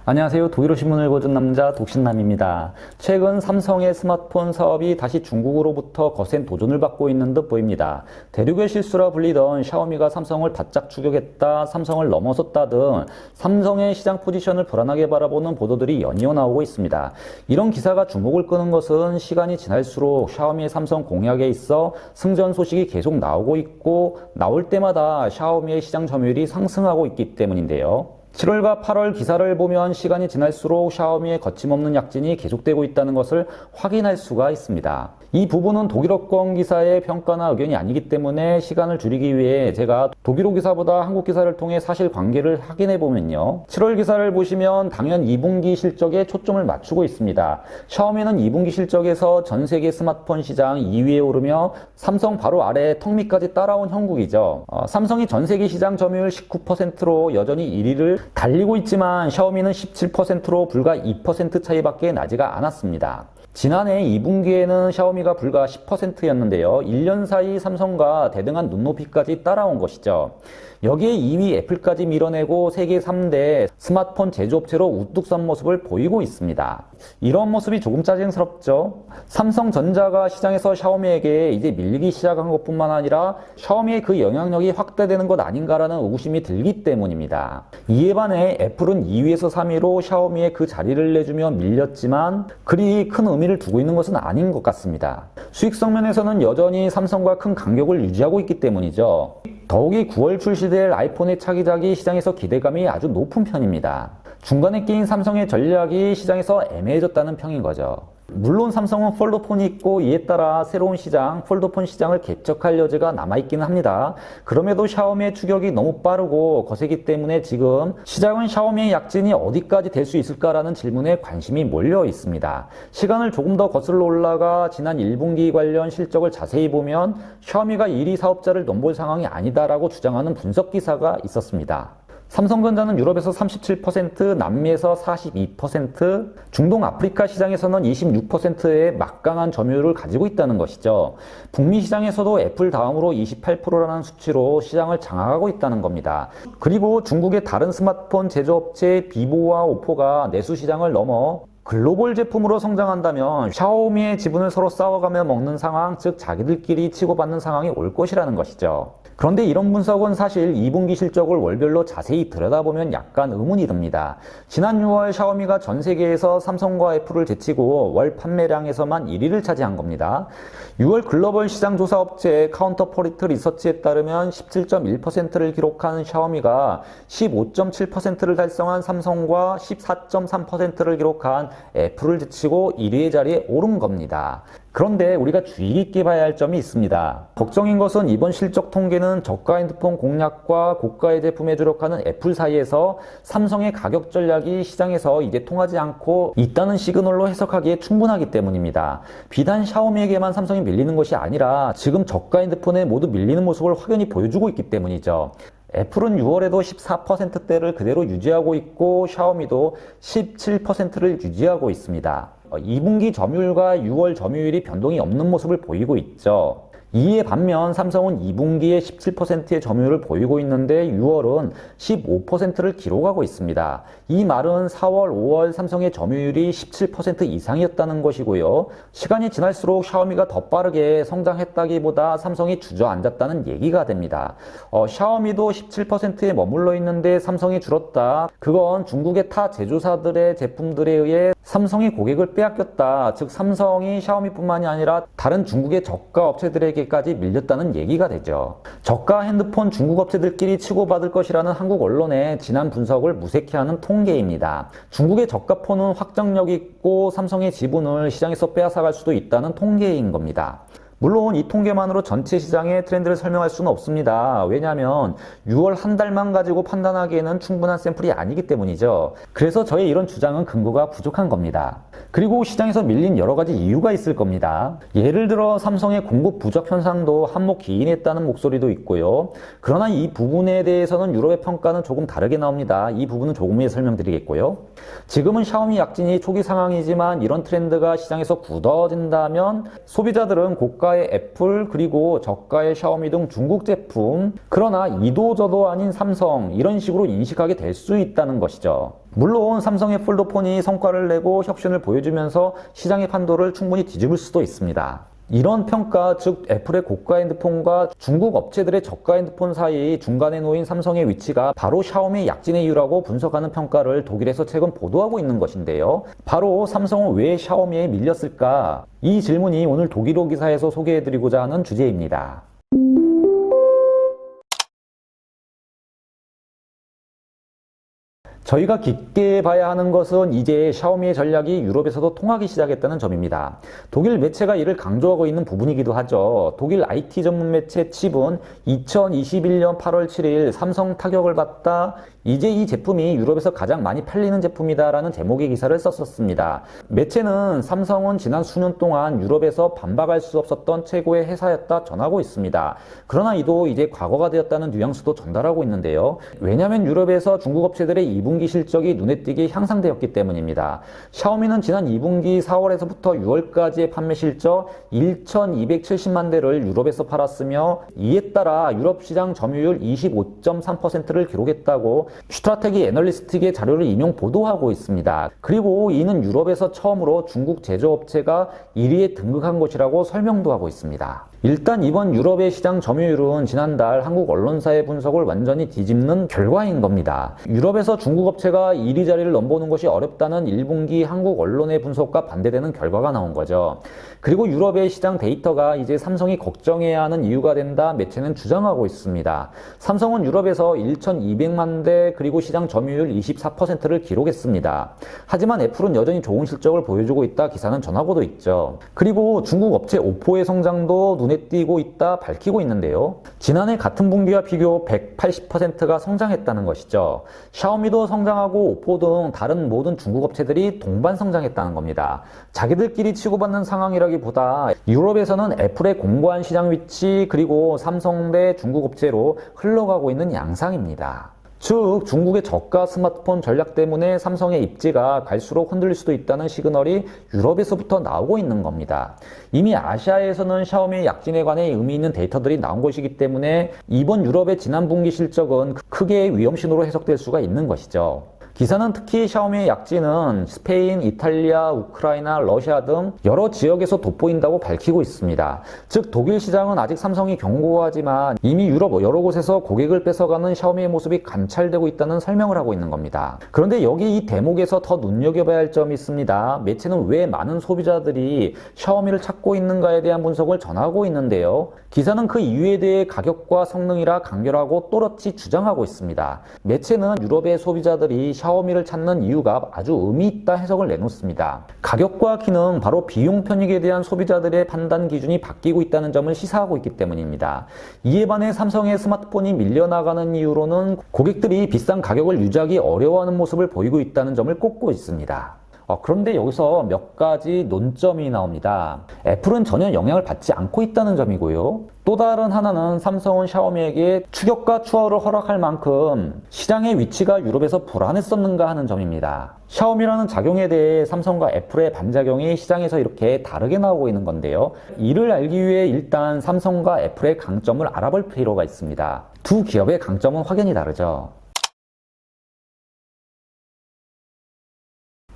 안녕하세요. 독일어 신문을 읽어준 남자 독신남입니다. 최근 삼성의 스마트폰 사업이 다시 중국으로부터 거센 도전을 받고 있는 듯 보입니다. 대륙의 실수라 불리던 샤오미가 삼성을 바짝 추격했다, 삼성을 넘어섰다 등 삼성의 시장 포지션을 불안하게 바라보는 보도들이 연이어 나오고 있습니다. 이런 기사가 주목을 끄는 것은 시간이 지날수록 샤오미의 삼성 공약에 있어 승전 소식이 계속 나오고 있고, 나올 때마다 샤오미의 시장 점유율이 상승하고 있기 때문인데요. 7월과 8월 기사를 보면 시간이 지날수록 샤오미의 거침없는 약진이 계속되고 있다는 것을 확인할 수가 있습니다. 이 부분은 독일어권 기사의 평가나 의견이 아니기 때문에 시간을 줄이기 위해 제가 독일어 기사보다 한국 기사를 통해 사실관계를 확인해 보면요. 7월 기사를 보시면 당연 2분기 실적에 초점을 맞추고 있습니다. 샤오미는 2분기 실적에서 전 세계 스마트폰 시장 2위에 오르며 삼성 바로 아래 턱 밑까지 따라온 형국이죠. 삼성이 전 세계 시장 점유율 19%로 여전히 1위를 달리고 있지만 샤오미는 17%로 불과 2% 차이밖에 나지가 않았습니다. 지난해 2분기에는 샤오미가 불과 10%였는데요. 1년 사이 삼성과 대등한 눈높이까지 따라온 것이죠. 여기에 2위 애플까지 밀어내고 세계 3대 스마트폰 제조업체로 우뚝 선 모습을 보이고 있습니다. 이런 모습이 조금 짜증스럽죠. 삼성전자가 시장에서 샤오미에게 이제 밀리기 시작한 것뿐만 아니라 샤오미의 그 영향력이 확대되는 것 아닌가라는 의구심이 들기 때문입니다. 이에 반해 애플은 2위에서 3위로 샤오미에 그 자리를 내주며 밀렸지만 그리 큰 의미를 두고 있는 것은 아닌 것 같습니다. 수익성 면에서는 여전히 삼성과 큰 간격을 유지하고 있기 때문이죠. 더욱이 9월 출시될 아이폰의 차기작이 시장에서 기대감이 아주 높은 편입니다. 중간에 끼인 삼성의 전략이 시장에서 애매해졌다는 평인 거죠. 물론 삼성은 폴더폰이 있고 이에 따라 새로운 시장, 폴더폰 시장을 개척할 여지가 남아있기는 합니다. 그럼에도 샤오미의 추격이 너무 빠르고 거세기 때문에 지금 시장은 샤오미의 약진이 어디까지 될 수 있을까라는 질문에 관심이 몰려 있습니다. 시간을 조금 더 거슬러 올라가 지난 1분기 관련 실적을 자세히 보면 샤오미가 1위 사업자를 넘볼 상황이 아니다라고 주장하는 분석 기사가 있었습니다. 삼성전자는 유럽에서 37%, 남미에서 42%, 중동 아프리카 시장에서는 26%의 막강한 점유율을 가지고 있다는 것이죠. 북미 시장에서도 애플 다음으로 28%라는 수치로 시장을 장악하고 있다는 겁니다. 그리고 중국의 다른 스마트폰 제조업체 비보와 오포가 내수 시장을 넘어 글로벌 제품으로 성장한다면 샤오미의 지분을 서로 싸워가며 먹는 상황, 즉 자기들끼리 치고받는 상황이 올 것이라는 것이죠. 그런데 이런 분석은 사실 2분기 실적을 월별로 자세히 들여다보면 약간 의문이 듭니다. 지난 6월 샤오미가 전 세계에서 삼성과 애플을 제치고 월 판매량에서만 1위를 차지한 겁니다. 6월 글로벌 시장 조사 업체 카운터포리트 리서치에 따르면 17.1%를 기록한 샤오미가 15.7%를 달성한 삼성과 14.3%를 기록한 애플을 제치고 1위의 자리에 오른 겁니다. 그런데 우리가 주의 깊게 봐야 할 점이 있습니다. 걱정인 것은 이번 실적 통계는 저가 핸드폰 공략과 고가의 제품에 주력하는 애플 사이에서 삼성의 가격 전략이 시장에서 이제 통하지 않고 있다는 시그널로 해석하기에 충분하기 때문입니다. 비단 샤오미에게만 삼성이 밀리는 것이 아니라 지금 저가 핸드폰에 모두 밀리는 모습을 확연히 보여주고 있기 때문이죠. 애플은 6월에도 14%대를 그대로 유지하고 있고 샤오미도 17%를 유지하고 있습니다. 2분기 점유율과 6월 점유율이 변동이 없는 모습을 보이고 있죠. 이에 반면 삼성은 2분기에 17%의 점유율을 보이고 있는데 6월은 15%를 기록하고 있습니다. 이 말은 4월, 5월 삼성의 점유율이 17% 이상이었다는 것이고요. 시간이 지날수록 샤오미가 더 빠르게 성장했다기보다 삼성이 주저앉았다는 얘기가 됩니다. 샤오미도 17%에 머물러 있는데 삼성이 줄었다. 그건 중국의 타 제조사들의 제품들에 의해 삼성이 고객을 빼앗겼다. 즉 삼성이 샤오미뿐만이 아니라 다른 중국의 저가 업체들에게까지 밀렸다는 얘기가 되죠. 저가 핸드폰 중국 업체들끼리 치고받을 것이라는 한국 언론의 지난 분석을 무색해하는 통계입니다. 중국의 저가 폰은 확장력이 있고 삼성의 지분을 시장에서 빼앗아갈 수도 있다는 통계인 겁니다. 물론 이 통계만으로 전체 시장의 트렌드를 설명할 수는 없습니다. 왜냐하면 6월 한 달만 가지고 판단하기에는 충분한 샘플이 아니기 때문이죠. 그래서 저의 이런 주장은 근거가 부족한 겁니다. 그리고 시장에서 밀린 여러 가지 이유가 있을 겁니다. 예를 들어 삼성의 공급 부족 현상도 한몫 기인했다는 목소리도 있고요. 그러나 이 부분에 대해서는 유럽의 평가는 조금 다르게 나옵니다. 이 부분은 조금 후에 설명드리겠고요. 지금은 샤오미 약진이 초기 상황이지만 이런 트렌드가 시장에서 굳어진다면 소비자들은 고가 고가의 애플 그리고 저가의 샤오미 등 중국 제품, 그러나 이도저도 아닌 삼성, 이런 식으로 인식하게 될 수 있다는 것이죠. 물론 삼성의 폴더폰이 성과를 내고 혁신을 보여주면서 시장의 판도를 충분히 뒤집을 수도 있습니다. 이런 평가, 즉 애플의 고가 핸드폰과 중국 업체들의 저가 핸드폰 사이 중간에 놓인 삼성의 위치가 바로 샤오미의 약진의 이유라고 분석하는 평가를 독일에서 최근 보도하고 있는 것인데요. 바로 삼성은 왜 샤오미에 밀렸을까? 이 질문이 오늘 독일어 기사에서 소개해드리고자 하는 주제입니다. 저희가 깊게 봐야 하는 것은 이제 샤오미의 전략이 유럽에서도 통하기 시작했다는 점입니다. 독일 매체가 이를 강조하고 있는 부분이기도 하죠. 독일 IT 전문 매체 칩은 2021년 8월 7일 삼성 타격을 받다, 이제 이 제품이 유럽에서 가장 많이 팔리는 제품이다 라는 제목의 기사를 썼었습니다. 매체는 삼성은 지난 수년 동안 유럽에서 반박할 수 없었던 최고의 회사였다 전하고 있습니다. 그러나 이도 이제 과거가 되었다는 뉘앙스도 전달하고 있는데요. 왜냐하면 유럽에서 중국 업체들의 2분기 실적이 눈에 띄게 향상되었기 때문입니다. 샤오미는 지난 2분기 4월에서부터 6월까지의 판매 실적 1,270만 대를 유럽에서 팔았으며, 이에 따라 유럽 시장 점유율 25.3%를 기록했다고 슈트라테기 애널리스트의 자료를 인용 보도하고 있습니다. 그리고 이는 유럽에서 처음으로 중국 제조업체가 1위에 등극한 것이라고 설명도 하고 있습니다. 일단 이번 유럽의 시장 점유율은 지난달 한국 언론사의 분석을 완전히 뒤집는 결과인 겁니다. 유럽에서 중국 업체가 1위 자리를 넘보는 것이 어렵다는 1분기 한국 언론의 분석과 반대되는 결과가 나온 거죠. 그리고 유럽의 시장 데이터가 이제 삼성이 걱정해야 하는 이유가 된다 매체는 주장하고 있습니다. 삼성은 유럽에서 1,200만 대 그리고 시장 점유율 24%를 기록했습니다. 하지만 애플은 여전히 좋은 실적을 보여주고 있다 기사는 전하고도 있죠. 그리고 중국 업체 오포의 성장도 눈에 띄고 있다 밝히고 있는데요. 지난해 같은 분기와 비교 180%가 성장했다는 것이죠. 샤오미도 성장하고 오포 등 다른 모든 중국 업체들이 동반 성장했다는 겁니다. 자기들끼리 치고받는 상황이라기보다 유럽에서는 애플의 공고한 시장 위치 그리고 삼성 대 중국 업체로 흘러가고 있는 양상입니다. 즉 중국의 저가 스마트폰 전략 때문에 삼성의 입지가 갈수록 흔들릴 수도 있다는 시그널이 유럽에서부터 나오고 있는 겁니다. 이미 아시아에서는 샤오미의 약진에 관해 의미 있는 데이터들이 나온 것이기 때문에 이번 유럽의 지난 분기 실적은 크게 위험신호로 해석될 수가 있는 것이죠. 기사는 특히 샤오미의 약진은 스페인, 이탈리아, 우크라이나, 러시아 등 여러 지역에서 돋보인다고 밝히고 있습니다. 즉 독일 시장은 아직 삼성이 견고하지만 이미 유럽 여러 곳에서 고객을 뺏어가는 샤오미의 모습이 관찰되고 있다는 설명을 하고 있는 겁니다. 그런데 여기 이 대목에서 더 눈여겨봐야 할 점이 있습니다. 매체는 왜 많은 소비자들이 샤오미를 찾고 있는가에 대한 분석을 전하고 있는데요. 기사는 그 이유에 대해 가격과 성능이라 간결하고 또렷이 주장하고 있습니다. 매체는 유럽의 소비자들이 샤오미를 찾는 이유가 아주 의미 있다 해석을 내놓습니다. 가격과 기능, 바로 비용 편익에 대한 소비자들의 판단 기준이 바뀌고 있다는 점을 시사하고 있기 때문입니다. 이에 반해 삼성의 스마트폰이 밀려나가는 이유로는 고객들이 비싼 가격을 유지하기 어려워하는 모습을 보이고 있다는 점을 꼽고 있습니다. 그런데 여기서 몇 가지 논점이 나옵니다. 애플은 전혀 영향을 받지 않고 있다는 점이고요. 또 다른 하나는 삼성은 샤오미에게 추격과 추월을 허락할 만큼 시장의 위치가 유럽에서 불안했었는가 하는 점입니다. 샤오미라는 작용에 대해 삼성과 애플의 반작용이 시장에서 이렇게 다르게 나오고 있는 건데요. 이를 알기 위해 일단 삼성과 애플의 강점을 알아볼 필요가 있습니다. 두 기업의 강점은 확연히 다르죠.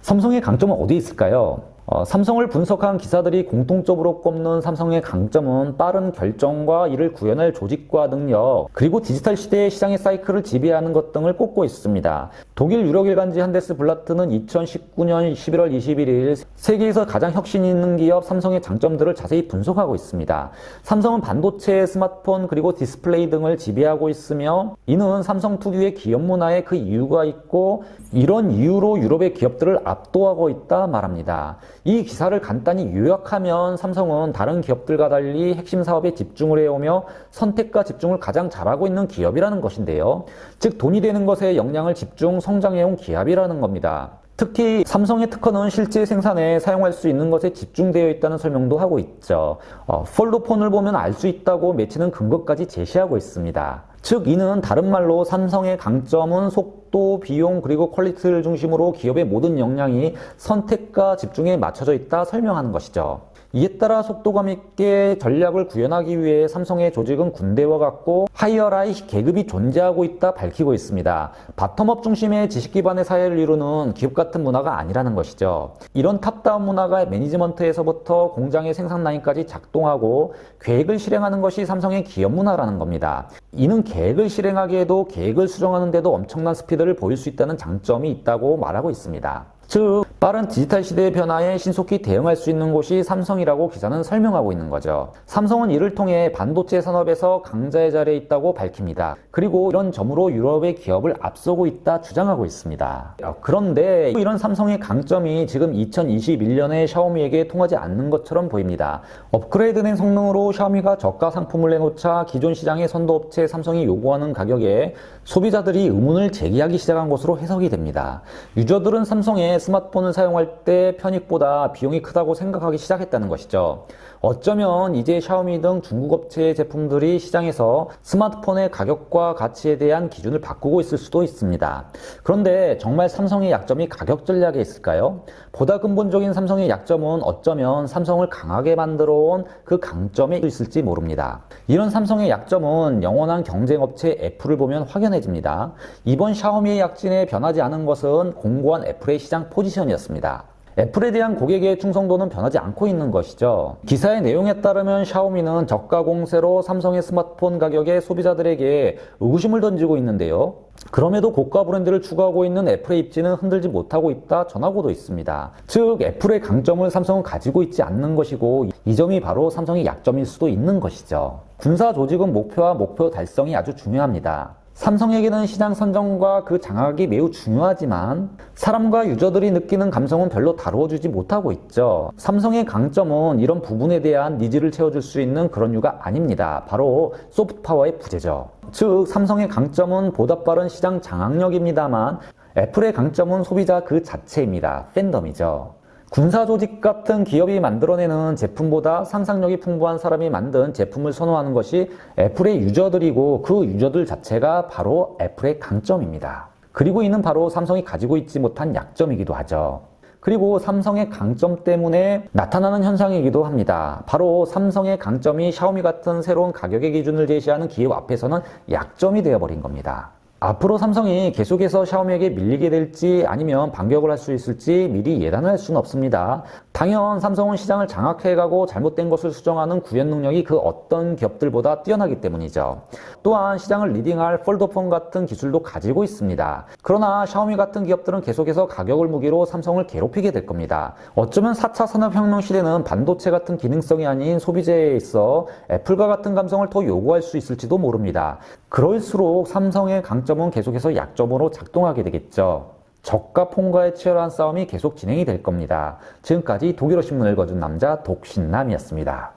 삼성의 강점은 어디 있을까요? 삼성을 분석한 기사들이 공통적으로 꼽는 삼성의 강점은 빠른 결정과 이를 구현할 조직과 능력, 그리고 디지털 시대의 시장의 사이클을 지배하는 것 등을 꼽고 있습니다. 독일 유력일간지 한데스블라트는 2019년 11월 21일 세계에서 가장 혁신 있는 기업 삼성의 장점들을 자세히 분석하고 있습니다. 삼성은 반도체, 스마트폰, 그리고 디스플레이 등을 지배하고 있으며 이는 삼성 특유의 기업 문화에 그 이유가 있고 이런 이유로 유럽의 기업들을 압도하고 있다 말합니다. 이 기사를 간단히 요약하면 삼성은 다른 기업들과 달리 핵심 사업에 집중을 해오며 선택과 집중을 가장 잘하고 있는 기업이라는 것인데요. 즉 돈이 되는 것에 역량을 집중 성장해온 기업이라는 겁니다. 특히 삼성의 특허는 실제 생산에 사용할 수 있는 것에 집중되어 있다는 설명도 하고 있죠. 폴더폰을 보면 알 수 있다고 매체는 근거까지 제시하고 있습니다. 즉 이는 다른 말로 삼성의 강점은 속 속도, 비용, 그리고 퀄리티를 중심으로 기업의 모든 역량이 선택과 집중에 맞춰져 있다 설명하는 것이죠. 이에 따라 속도감 있게 전략을 구현하기 위해 삼성의 조직은 군대와 같고 하이어라이 계급이 존재하고 있다 밝히고 있습니다. 바텀업 중심의 지식 기반의 사회를 이루는 기업 같은 문화가 아니라는 것이죠. 이런 탑다운 문화가 매니지먼트에서부터 공장의 생산 라인까지 작동하고 계획을 실행하는 것이 삼성의 기업 문화라는 겁니다. 이는 계획을 실행하기에도 계획을 수정하는 데도 엄청난 스피드를 보일 수 있다는 장점이 있다고 말하고 있습니다. 즉, 빠른 디지털 시대의 변화에 신속히 대응할 수 있는 곳이 삼성이라고 기사는 설명하고 있는 거죠. 삼성은 이를 통해 반도체 산업에서 강자의 자리에 있다고 밝힙니다. 그리고 이런 점으로 유럽의 기업을 앞서고 있다 주장하고 있습니다. 그런데 이런 삼성의 강점이 지금 2021년에 샤오미에게 통하지 않는 것처럼 보입니다. 업그레이드된 성능으로 샤오미가 저가 상품을 내놓자 기존 시장의 선도업체 삼성이 요구하는 가격에 소비자들이 의문을 제기하기 시작한 것으로 해석이 됩니다. 유저들은 삼성의 스마트폰을 사용할 때 편익보다 비용이 크다고 생각하기 시작했다는 것이죠. 어쩌면 이제 샤오미 등 중국 업체의 제품들이 시장에서 스마트폰의 가격과 가치에 대한 기준을 바꾸고 있을 수도 있습니다. 그런데 정말 삼성의 약점이 가격 전략에 있을까요? 보다 근본적인 삼성의 약점은 어쩌면 삼성을 강하게 만들어 온 그 강점에 있을지 모릅니다. 이런 삼성의 약점은 영원한 경쟁업체 애플을 보면 확연해집니다. 이번 샤오미의 약진에 변하지 않은 것은 공고한 애플의 시장 포지션이었습니다. 애플에 대한 고객의 충성도는 변하지 않고 있는 것이죠. 기사의 내용에 따르면 샤오미는 저가 공세로 삼성의 스마트폰 가격에 소비자들에게 의구심을 던지고 있는데요. 그럼에도 고가 브랜드를 추구하고 있는 애플의 입지는 흔들지 못하고 있다 전하고도 있습니다. 즉, 애플의 강점을 삼성은 가지고 있지 않는 것이고 이 점이 바로 삼성의 약점일 수도 있는 것이죠. 군사 조직은 목표와 목표 달성이 아주 중요합니다. 삼성에게는 시장 선점과 그 장악이 매우 중요하지만 사람과 유저들이 느끼는 감성은 별로 다루어주지 못하고 있죠. 삼성의 강점은 이런 부분에 대한 니즈를 채워줄 수 있는 그런 이유가 아닙니다. 바로 소프트파워의 부재죠. 즉, 삼성의 강점은 보다 빠른 시장 장악력입니다만 애플의 강점은 소비자 그 자체입니다. 팬덤이죠. 군사 조직 같은 기업이 만들어내는 제품보다 상상력이 풍부한 사람이 만든 제품을 선호하는 것이 애플의 유저들이고 그 유저들 자체가 바로 애플의 강점입니다. 그리고 이는 바로 삼성이 가지고 있지 못한 약점이기도 하죠. 그리고 삼성의 강점 때문에 나타나는 현상이기도 합니다. 바로 삼성의 강점이 샤오미 같은 새로운 가격의 기준을 제시하는 기업 앞에서는 약점이 되어버린 겁니다. 앞으로 삼성이 계속해서 샤오미에게 밀리게 될지 아니면 반격을 할 수 있을지 미리 예단할 수는 없습니다. 당연 삼성은 시장을 장악해가고 잘못된 것을 수정하는 구현 능력이 그 어떤 기업들보다 뛰어나기 때문이죠. 또한 시장을 리딩할 폴더폰 같은 기술도 가지고 있습니다. 그러나 샤오미 같은 기업들은 계속해서 가격을 무기로 삼성을 괴롭히게 될 겁니다. 어쩌면 4차 산업혁명 시대는 반도체 같은 기능성이 아닌 소비재에 있어 애플과 같은 감성을 더 요구할 수 있을지도 모릅니다. 그럴수록 삼성의 강점은 계속해서 약점으로 작동하게 되겠죠. 저가 폰과의 치열한 싸움이 계속 진행이 될 겁니다. 지금까지 독일어 신문을 읽어준 남자 독신남이었습니다.